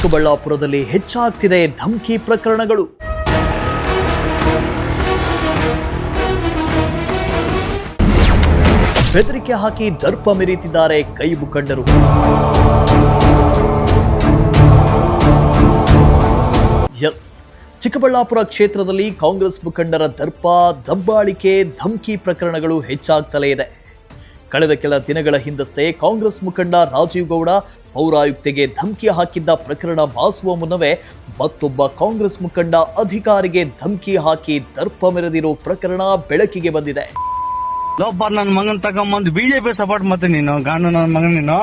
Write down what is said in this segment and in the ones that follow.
ಚಿಕ್ಕಬಳ್ಳಾಪುರದಲ್ಲಿ ಹೆಚ್ಚಾಗ್ತಿದೆ ಧಮಕಿ ಪ್ರಕರಣಗಳು. ಬೆದರಿಕೆ ಹಾಕಿ ದರ್ಪ ಮೆರೀತಿದ್ದಾರೆ ಕೈ ಮುಖಂಡರು. ಎಸ್, ಚಿಕ್ಕಬಳ್ಳಾಪುರ ಕ್ಷೇತ್ರದಲ್ಲಿ ಕಾಂಗ್ರೆಸ್ ಮುಖಂಡರ ದರ್ಪ, ದಬ್ಬಾಳಿಕೆ, ಧಮಕಿ ಪ್ರಕರಣಗಳು ಹೆಚ್ಚಾಗ್ತಲೇ ಇದೆ. ಕಳೆದ ಕೆಲ ದಿನಗಳ ಹಿಂದಷ್ಟೇ ಕಾಂಗ್ರೆಸ್ ಮುಖಂಡ ರಾಜೀವ್ ಗೌಡ ಪೌರಾಯುಕ್ತೆಗೆ ಧಮಕಿ ಹಾಕಿದ್ದ ಪ್ರಕರಣ ಮಾಸುವ ಮುನ್ನವೇ ಮತ್ತೊಬ್ಬ ಕಾಂಗ್ರೆಸ್ ಮುಖಂಡ ಅಧಿಕಾರಿಗೆ ಧಮಕಿ ಹಾಕಿ ದರ್ಪ ಮೆರೆದಿರೋ ಪ್ರಕರಣ ಬೆಳಕಿಗೆ ಬಂದಿದೆ. ನನ್ನ ಮಗನ್ ತಗೊಂಬಂದು ಬಿಜೆಪಿ ಸಪೋರ್ಟ್ ಮತ್ತೆ ನೀನು ಗಾಂಡು ನನ್ನ ಮಗನ್ ನೀನು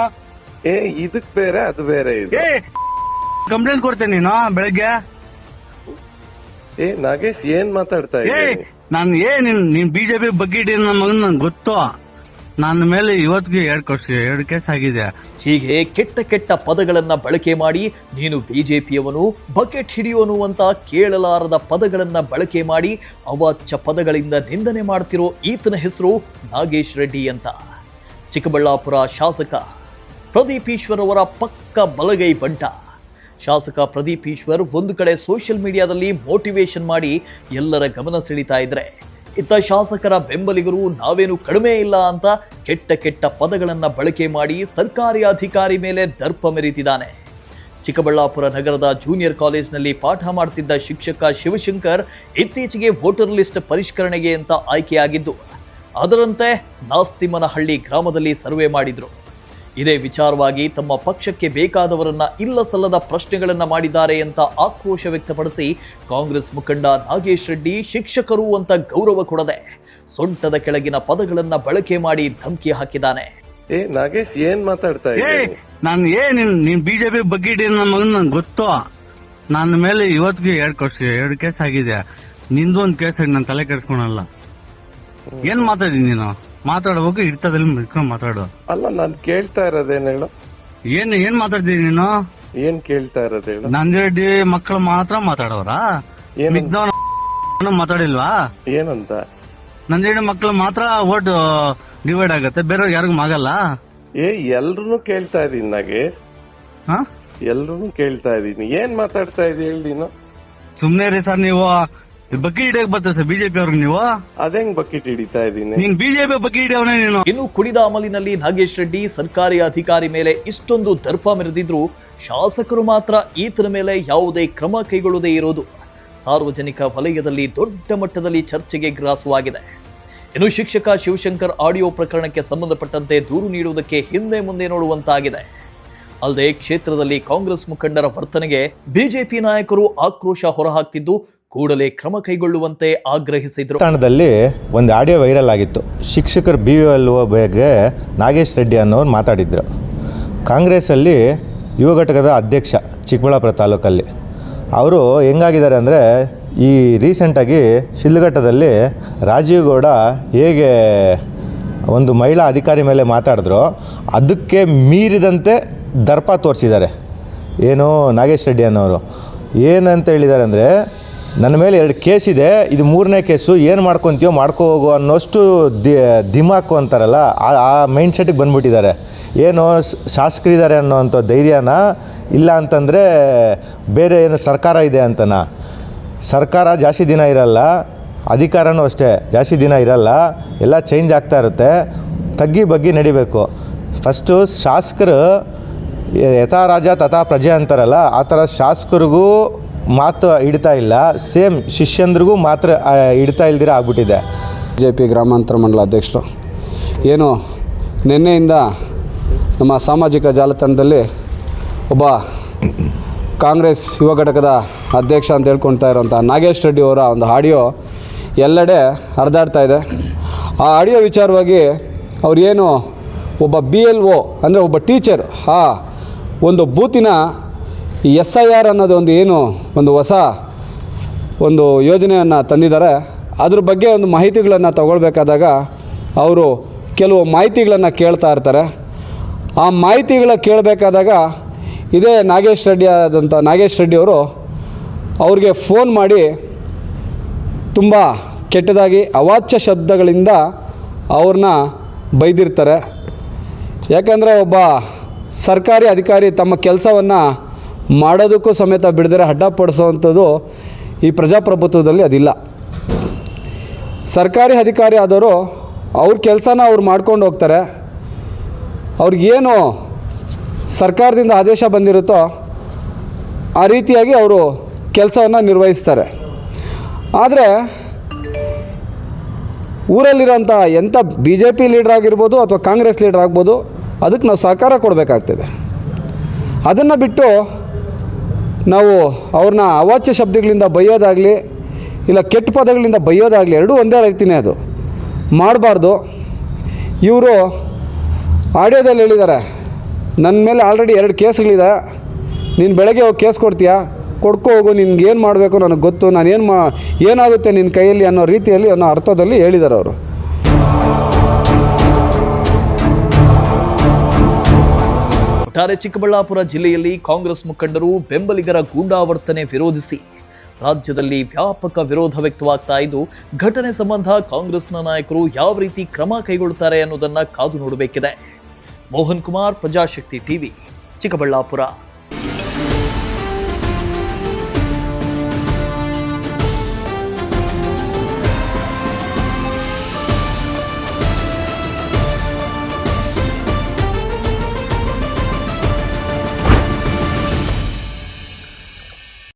ಇದಕ್ ಬೇರೆ ಅದು ಬೇರೆ ಕಂಪ್ಲೇಂಟ್ ಕೊಡ್ತೇನೆ ನೀನು ಬೆಳಗ್ಗೆ. ನಾಗೇಶ್ ಏನ್ ಮಾತಾಡ್ತಾ ನಾನು ನೀನ್ ಬಿಜೆಪಿ ಬಗ್ಗೆ ನನ್ನ ಮಗನ್ ನನ್ಗೆ ಗೊತ್ತು. ನನ್ನ ಮೇಲೆ ಇವತ್ತಿಗೆ 2 ಕೇಸ್ ಆಗಿದೆ. ಹೀಗೆ ಕೆಟ್ಟ ಕೆಟ್ಟ ಪದಗಳನ್ನ ಬಳಕೆ ಮಾಡಿ ನೀನು ಬಿಜೆಪಿಯವನು, ಬಕೆಟ್ ಹಿಡಿಯೋನು ಅಂತ ಕೇಳಲಾರದ ಪದಗಳನ್ನ ಬಳಕೆ ಮಾಡಿ ಅವಾಚ್ಯ ಪದಗಳಿಂದ ನಿಂದನೆ ಮಾಡ್ತಿರೋ ಈತನ ಹೆಸರು ನಾಗೇಶ್ ರೆಡ್ಡಿ ಅಂತ. ಚಿಕ್ಕಬಳ್ಳಾಪುರ ಶಾಸಕ ಪ್ರದೀಪ್ ಈಶ್ವರ್ ಅವರ ಪಕ್ಕ ಬಲಗೈ ಬಂಟ. ಶಾಸಕ ಪ್ರದೀಪ್ ಈಶ್ವರ್ ಒಂದು ಕಡೆ ಸೋಷಿಯಲ್ ಮೀಡಿಯಾದಲ್ಲಿ ಮೋಟಿವೇಶನ್ ಮಾಡಿ ಎಲ್ಲರ ಗಮನ ಸೆಳೀತಾ ಇದ್ರೆ, ಇತ್ತ ಶಾಸಕರ ಬೆಂಬಲಿಗರು ನಾವೇನು ಕಡಿಮೆ ಇಲ್ಲ ಅಂತ ಕೆಟ್ಟ ಕೆಟ್ಟ ಪದಗಳನ್ನ ಬಳಕೆ ಮಾಡಿ ಸರ್ಕಾರಿ ಅಧಿಕಾರಿ ಮೇಲೆ ದರ್ಪ ಮೆರೀತಿದ್ದಾನೆ. ಚಿಕ್ಕಬಳ್ಳಾಪುರ ನಗರದ ಜೂನಿಯರ್ ಕಾಲೇಜ್ನಲ್ಲಿ ಪಾಠ ಮಾಡ್ತಿದ್ದ ಶಿಕ್ಷಕ ಶಿವಶಂಕರ್ ಇತ್ತೀಚೆಗೆ ವೋಟರ್ ಲಿಸ್ಟ್ ಪರಿಷ್ಕರಣೆಗೆ ಅಂತ ಆಯ್ಕೆಯಾಗಿದ್ದು, ಅದರಂತೆ ನಾಸ್ತಿಮನಹಳ್ಳಿ ಗ್ರಾಮದಲ್ಲಿ ಸರ್ವೆ ಮಾಡಿದ್ರು. ಇದೇ ವಿಚಾರವಾಗಿ ತಮ್ಮ ಪಕ್ಷಕ್ಕೆ ಬೇಕಾದವರನ್ನ ಇಲ್ಲ ಸಲ್ಲದ ಪ್ರಶ್ನೆಗಳನ್ನ ಮಾಡಿದ್ದಾರೆ ಅಂತ ಆಕ್ರೋಶ ವ್ಯಕ್ತಪಡಿಸಿ ಕಾಂಗ್ರೆಸ್ ಮುಖಂಡ ನಾಗೇಶ್ ರೆಡ್ಡಿ ಶಿಕ್ಷಕರು ಅಂತ ಗೌರವ ಕೊಡದೆ ಸೊಂಟದ ಕೆಳಗಿನ ಪದಗಳನ್ನ ಬಳಕೆ ಮಾಡಿ ಧಮಕಿ ಹಾಕಿದ್ದಾನೆ. ನಾಗೇಶ್ ಏನ್ ಮಾತಾಡ್ತಾ ನಾನು ನೀನ್ ಬಿಜೆಪಿ ಬಗ್ಗೆ ನನ್ನ ಮಗನ್ ನನ್ಗೆ ಗೊತ್ತು. ನನ್ನ ಮೇಲೆ ಇವತ್ತಿಗೆ 2 ಕೇಸ್ ಆಗಿದೆ. ನಿಂದು ಒಂದು ಕೇಸ್ ಆಗಿ ನಾನು ತಲೆ ಕೆಡಿಸ್ಕೊಳಲ್ಲ. ಏನ್ ಮಾತಾಡಿ ನೀನು ಮಾತಾಡಬೇಕು, ಇರ್ತದಲ್ಲಿ ಮಾತಾಡು. ಅಲ್ಲ, ನಾನ್ ಕೇಳ್ತಾ ಇರೋದೇನ್ ಹೇಳು. ಏನ್ ಮಾತಾಡ್ತೀನಿ ನೀನು? ಏನ್ ಕೇಳ್ತಾ ಇರೋದು ಹೇಳು. ನಂದಿರೆಡ್ಡಿ ಮಕ್ಕಳು ಮಾತ್ರ ಮಾತಾಡೋರ, ಮಾತಾಡಿಲ್ವಾ? ಏನಂತ? ನಂದಿರೆಡ್ಡಿ ಮಕ್ಕಳು ಮಾತ್ರ ವೋಟ್ ಡಿವೈಡ್ ಆಗತ್ತೆ, ಬೇರೆಯವ್ರಿಗೆ ಯಾರಿಗೂ ಆಗಲ್ಲ. ಎಲ್ರು ಕೇಳ್ತಾ ಇದೀನಿ ನಾಗೇಶ್, ಎಲ್ರು ಕೇಳ್ತಾ ಇದೀನಿ. ಏನ್ ಮಾತಾಡ್ತಾ ಇದೀನಿ ಹೇಳಿ ನೀನು? ಸುಮ್ನೆ ರೀ ಸರ್, ನೀವು ಬಕೆಟ್ ಹಿಡಿಯಕ್ ಬರ್ತದೆ ಸರ್ ಬಿಜೆಪಿ ಅವ್ರಿಗೆ. ನೀವು ಅದೇಂಗ್ ಬಕೆಟ್ ಹಿಡಿತಾ ಇದೀನಿ? ನೀನ್ ಬಿಜೆಪಿ ಬಕೆಟ್ ಹಿಡಿಯವನೇ ನೀನು. ಇನ್ನು ಕುಡಿದ ಅಮಲಿನಲ್ಲಿ ನಾಗೇಶ್ ರೆಡ್ಡಿ ಸರ್ಕಾರಿ ಅಧಿಕಾರಿ ಮೇಲೆ ಇಷ್ಟೊಂದು ದರ್ಪ ಮೆರೆದಿದ್ರು ಶಾಸಕರು ಮಾತ್ರ ಈತನ ಮೇಲೆ ಯಾವುದೇ ಕ್ರಮ ಕೈಗೊಳ್ಳದೇ ಇರೋದು ಸಾರ್ವಜನಿಕ ವಲಯದಲ್ಲಿ ದೊಡ್ಡ ಮಟ್ಟದಲ್ಲಿ ಚರ್ಚೆಗೆ ಗ್ರಾಸವಾಗಿದೆ. ಇನ್ನು ಶಿಕ್ಷಕ ಶಿವಶಂಕರ್ ಆಡಿಯೋ ಪ್ರಕರಣಕ್ಕೆ ಸಂಬಂಧಪಟ್ಟಂತೆ ದೂರು ನೀಡುವುದಕ್ಕೆ ಹಿಂದೆ ಮುಂದೆ ನೋಡುವಂತಾಗಿದೆ. ಅಲ್ಲದೆ ಕ್ಷೇತ್ರದಲ್ಲಿ ಕಾಂಗ್ರೆಸ್ ಮುಖಂಡರ ವರ್ತನೆಗೆ ಬಿಜೆಪಿ ನಾಯಕರು ಆಕ್ರೋಶ ಹೊರಹಾಕ್ತಿದ್ದು ಕೂಡಲೇ ಕ್ರಮ ಕೈಗೊಳ್ಳುವಂತೆ ಆಗ್ರಹಿಸಿದರು. ತಾಣದಲ್ಲಿ ಒಂದು ಆಡಿಯೋ ವೈರಲ್ ಆಗಿತ್ತು. ಶಿಕ್ಷಕರ BVLO ಬಗ್ಗೆ ನಾಗೇಶ್ ರೆಡ್ಡಿ ಅನ್ನೋರು ಮಾತಾಡಿದ್ರು. ಕಾಂಗ್ರೆಸ್ಸಲ್ಲಿ ಯುವ ಘಟಕದ ಅಧ್ಯಕ್ಷ ಚಿಕ್ಕಬಳ್ಳಾಪುರ ತಾಲೂಕಲ್ಲಿ. ಅವರು ಹೆಂಗಾಗಿದ್ದಾರೆ ಅಂದರೆ, ಈ ರೀಸೆಂಟಾಗಿ ಶಿಲ್ಘಟ್ಟದಲ್ಲಿ ರಾಜೀವ್ ಗೌಡ ಹೇಗೆ ಒಂದು ಮಹಿಳಾ ಅಧಿಕಾರಿ ಮೇಲೆ ಮಾತಾಡಿದ್ರು, ಅದಕ್ಕೆ ಮೀರಿದಂತೆ ದರ್ಪ ತೋರಿಸಿದ್ದಾರೆ. ಏನು ನಾಗೇಶ್ ರೆಡ್ಡಿ ಅನ್ನೋರು ಏನಂತ ಹೇಳಿದ್ದಾರೆ ಅಂದರೆ, ನನ್ನ ಮೇಲೆ 2 ಕೇಸ್ ಇದೆ, ಇದು 3ನೇ ಕೇಸು, ಏನು ಮಾಡ್ಕೊತೀಯೋ ಮಾಡ್ಕೋ ಹೋಗೋ ಅನ್ನೋಷ್ಟು ದಿಮಾಕು ಅಂತಾರಲ್ಲ, ಆ ಮೈಂಡ್ ಸೆಟ್ಟಿಗೆ ಬಂದುಬಿಟ್ಟಿದ್ದಾರೆ. ಏನು ಶಾಸಕರಿದ್ದಾರೆ ಅನ್ನೋವಂಥ ಧೈರ್ಯನ, ಇಲ್ಲ ಅಂತಂದರೆ ಬೇರೆ ಏನು ಸರ್ಕಾರ ಇದೆ ಅಂತನ. ಸರ್ಕಾರ ಜಾಸ್ತಿ ದಿನ ಇರಲ್ಲ, ಅಧಿಕಾರನೂ ಅಷ್ಟೇ ಜಾಸ್ತಿ ದಿನ ಇರಲ್ಲ, ಎಲ್ಲ ಚೇಂಜ್ ಆಗ್ತಾ ಇರುತ್ತೆ. ತಗ್ಗಿ ಬಗ್ಗಿ ನಡಿಬೇಕು. ಫಸ್ಟು ಶಾಸಕರು ಯಥಾ ರಾಜ ತಥಾ ಪ್ರಜೆ ಅಂತಾರಲ್ಲ, ಆ ಥರ ಶಾಸಕರಿಗೂ ಮಾತು ಹಿಡ್ತಾ ಇಲ್ಲ, ಸೇಮ್ ಶಿಷ್ಯಂದ್ರಿಗೂ ಮಾತ್ರ ಹಿಡ್ತಾ ಇಲ್ದಿರ ಆಗ್ಬಿಟ್ಟಿದೆ. BJP ಗ್ರಾಮಾಂತರ ಮಂಡಲ ಅಧ್ಯಕ್ಷರು ಏನು ನಿನ್ನೆಯಿಂದ ನಮ್ಮ ಸಾಮಾಜಿಕ ಜಾಲತಾಣದಲ್ಲಿ ಒಬ್ಬ ಕಾಂಗ್ರೆಸ್ ಯುವ ಘಟಕದ ಅಧ್ಯಕ್ಷ ಅಂತ ಹೇಳ್ಕೊಳ್ತಾ ಇರೋಂಥ ನಾಗೇಶ್ ರೆಡ್ಡಿ ಅವರ ಒಂದು ಆಡಿಯೋ ಎಲ್ಲೆಡೆ ಹರಿದಾಡ್ತಾ ಇದೆ. ಆ ಆಡಿಯೋ ವಿಚಾರವಾಗಿ ಅವ್ರು ಏನು ಒಬ್ಬ BLO ಅಂದರೆ ಒಬ್ಬ ಟೀಚರ್ ಆ ಒಂದು ಬೂತಿನ SIR ಅನ್ನೋದು ಒಂದು ಹೊಸ ಒಂದು ಯೋಜನೆಯನ್ನು ತಂದಿದ್ದಾರೆ. ಅದ್ರ ಬಗ್ಗೆ ಒಂದು ಮಾಹಿತಿಗಳನ್ನು ತಗೊಳ್ಬೇಕಾದಾಗ ಅವರು ಕೆಲವು ಮಾಹಿತಿಗಳನ್ನು ಕೇಳ್ತಾ ಇರ್ತಾರೆ. ಆ ಮಾಹಿತಿಗಳ ಕೇಳಬೇಕಾದಾಗ ಇದೇ ನಾಗೇಶ್ ರೆಡ್ಡಿ ಅವರು ಅವ್ರಿಗೆ ಫೋನ್ ಮಾಡಿ ತುಂಬ ಕೆಟ್ಟದಾಗಿ ಅವಾಚ್ಯ ಶಬ್ದಗಳಿಂದ ಅವ್ರನ್ನ ಬೈದಿರ್ತಾರೆ. ಯಾಕಂದರೆ ಒಬ್ಬ ಸರ್ಕಾರಿ ಅಧಿಕಾರಿ ತಮ್ಮ ಕೆಲಸವನ್ನು ಮಾಡೋದಕ್ಕೂ ಸಮೇತ ಬಿಡದರೆ ಅಡ್ಡಪಡಿಸೋವಂಥದ್ದು ಈ ಪ್ರಜಾಪ್ರಭುತ್ವದಲ್ಲಿ ಅದಿಲ್ಲ. ಸರ್ಕಾರಿ ಅಧಿಕಾರಿ ಆದವರು ಅವ್ರ ಕೆಲಸನ ಅವ್ರು ಮಾಡ್ಕೊಂಡು ಹೋಗ್ತಾರೆ. ಅವ್ರಿಗೇನು ಸರ್ಕಾರದಿಂದ ಆದೇಶ ಬಂದಿರುತ್ತೋ ಆ ರೀತಿಯಾಗಿ ಅವರು ಕೆಲಸವನ್ನು ನಿರ್ವಹಿಸ್ತಾರೆ. ಆದರೆ ಊರಲ್ಲಿರೋಂಥ ಎಂಥ BJP ಲೀಡ್ರ್ ಆಗಿರ್ಬೋದು ಅಥವಾ ಕಾಂಗ್ರೆಸ್ ಲೀಡ್ರ್ ಆಗ್ಬೋದು, ಅದಕ್ಕೆ ನಾವು ಸಹಕಾರ ಕೊಡಬೇಕಾಗ್ತದೆ. ಅದನ್ನು ಬಿಟ್ಟು ನಾವು ಅವ್ರನ್ನ ಅವಾಚ್ಯ ಶಬ್ದಗಳಿಂದ ಬೈಯೋದಾಗಲಿ ಇಲ್ಲ ಕೆಟ್ಟ ಪದಗಳಿಂದ ಬೈಯೋದಾಗಲಿ ಎರಡೂ ಒಂದೇ ರೀತಿಯೇ, ಅದು ಮಾಡಬಾರ್ದು. ಇವರು ಆಡಿಯೋದಲ್ಲಿ ಹೇಳಿದ್ದಾರೆ, ನನ್ನ ಮೇಲೆ ಆಲ್ರೆಡಿ 2 ಕೇಸ್ಗಳಿದೆ, ನೀನು ಬೆಳಗ್ಗೆ ಹೋಗಿ ಕೇಸ್ ಕೊಡ್ತೀಯಾ, ಕೊಡ್ಕೋ ಹೋಗು, ನಿನ್ಗೇನು ಮಾಡಬೇಕು ನನಗೆ ಗೊತ್ತು, ಏನಾಗುತ್ತೆ ನಿನ್ನ ಕೈಯಲ್ಲಿ ಅನ್ನೋ ರೀತಿಯಲ್ಲಿ ಅನ್ನೋ ಅರ್ಥದಲ್ಲಿ ಹೇಳಿದ್ದಾರೆ ಅವರು. ಒಟ್ಟಾರೆ ಚಿಕ್ಕಬಳ್ಳಾಪುರ ಜಿಲ್ಲೆಯಲ್ಲಿ ಕಾಂಗ್ರೆಸ್ ಮುಖಂಡರು ಬೆಂಬಲಿಗರ ಗೂಂಡಾವರ್ತನೆ ವಿರೋಧಿಸಿ ರಾಜ್ಯದಲ್ಲಿ ವ್ಯಾಪಕ ವಿರೋಧ ವ್ಯಕ್ತವಾಗ್ತಾ ಇದ್ದು, ಘಟನೆ ಸಂಬಂಧ ಕಾಂಗ್ರೆಸ್ನ ನಾಯಕರು ಯಾವ ರೀತಿ ಕ್ರಮ ಕೈಗೊಳ್ಳುತ್ತಾರೆ ಅನ್ನೋದನ್ನ ಕಾದು ನೋಡಬೇಕಿದೆ. ಮೋಹನ್ ಕುಮಾರ್, ಪ್ರಜಾಶಕ್ತಿ ಟಿವಿ, ಚಿಕ್ಕಬಳ್ಳಾಪುರ.